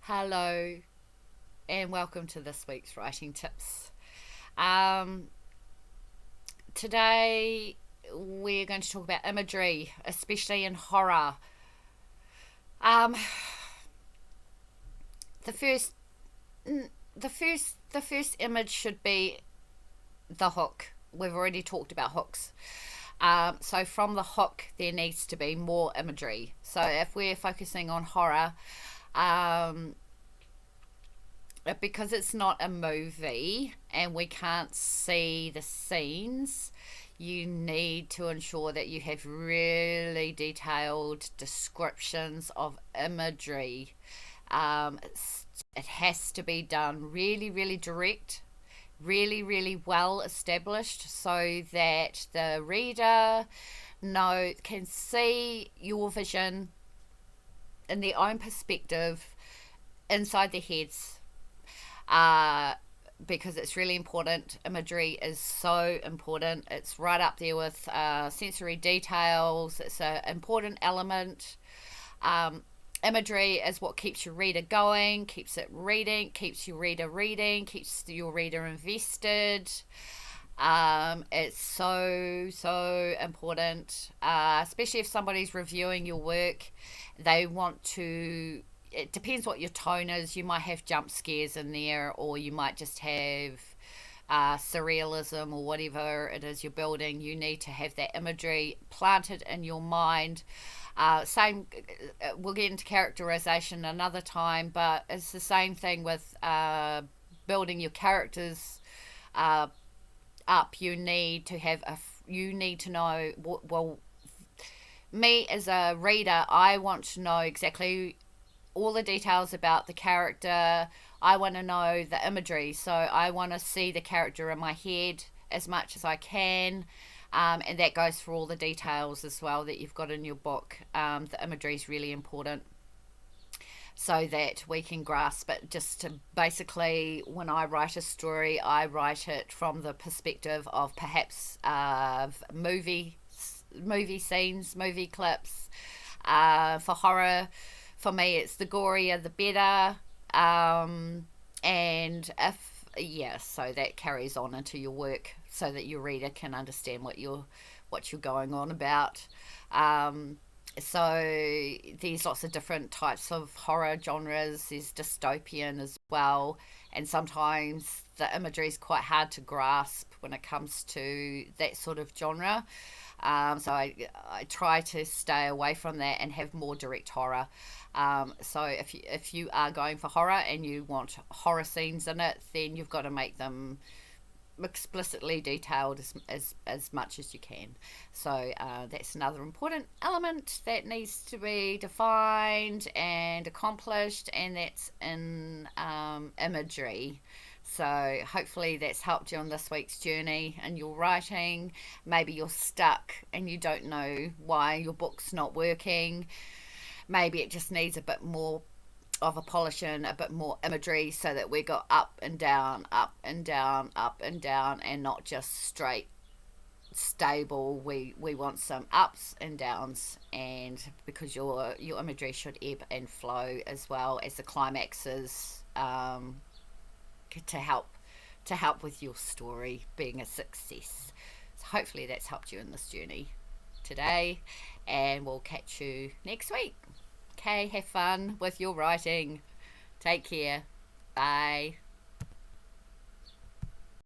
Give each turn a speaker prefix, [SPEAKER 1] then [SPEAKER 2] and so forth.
[SPEAKER 1] Hello, and welcome to this week's writing tips. Um, Today, we're going to talk about imagery, especially in horror. Um, the first, the first image should be the hook. We've already talked about hooks. So from the hook, there needs to be more imagery. So if we're focusing on horror, um, because it's not a movie and we can't see the scenes, you need to ensure that you have really detailed descriptions of imagery. Um, it has to be done really, really direct, really, really well established so that the reader can see your vision in their own perspective inside their heads, uh, because it's really important. Imagery is so important. It's right up there with sensory details. It's an important element. Um, Imagery is what keeps your reader going, keeps it reading, keeps your reader reading, keeps your reader invested. It's so important, especially if somebody's reviewing your work. They want to. It depends what your tone is. You might have jump scares in there, or you might just have surrealism or whatever it is you're building. You need to have that imagery planted in your mind. Same, we'll get into characterization another time, but it's the same thing with building your characters uh, up. You need to know well, me as a reader, I want to know exactly all the details about the character. I want to know the imagery, so I want to see the character in my head as much as I can. And that goes for all the details as well that you've got in your book. The imagery is really important so that we can grasp it. Just to basically, when I write a story, I write it from the perspective of perhaps movie scenes, movie clips. For horror, for me, it's the gorier the better. And if yeah, so that carries on into your work, so that your reader can understand what you're going on about. Um, so there's lots of different types of horror genres. There's dystopian as well, and sometimes the imagery is quite hard to grasp when it comes to that sort of genre. So I try to stay away from that and have more direct horror. So if you are going for horror and you want horror scenes in it, then you've got to make them explicitly detailed as much as you can. So that's another important element that needs to be defined and accomplished, and that's in imagery. So hopefully that's helped you on this week's journey in your writing. Maybe you're stuck and you don't know why your book's not working. Maybe it just needs a bit more of a polish and a bit more imagery, so that we go up and down, up and down, up and down, and not just straight stable. We want some ups and downs, and because your imagery should ebb and flow as well as the climaxes, to help with your story being a success. So hopefully that's helped you in this journey today, and we'll catch you next week. Okay, have fun with your writing. Take care. Bye.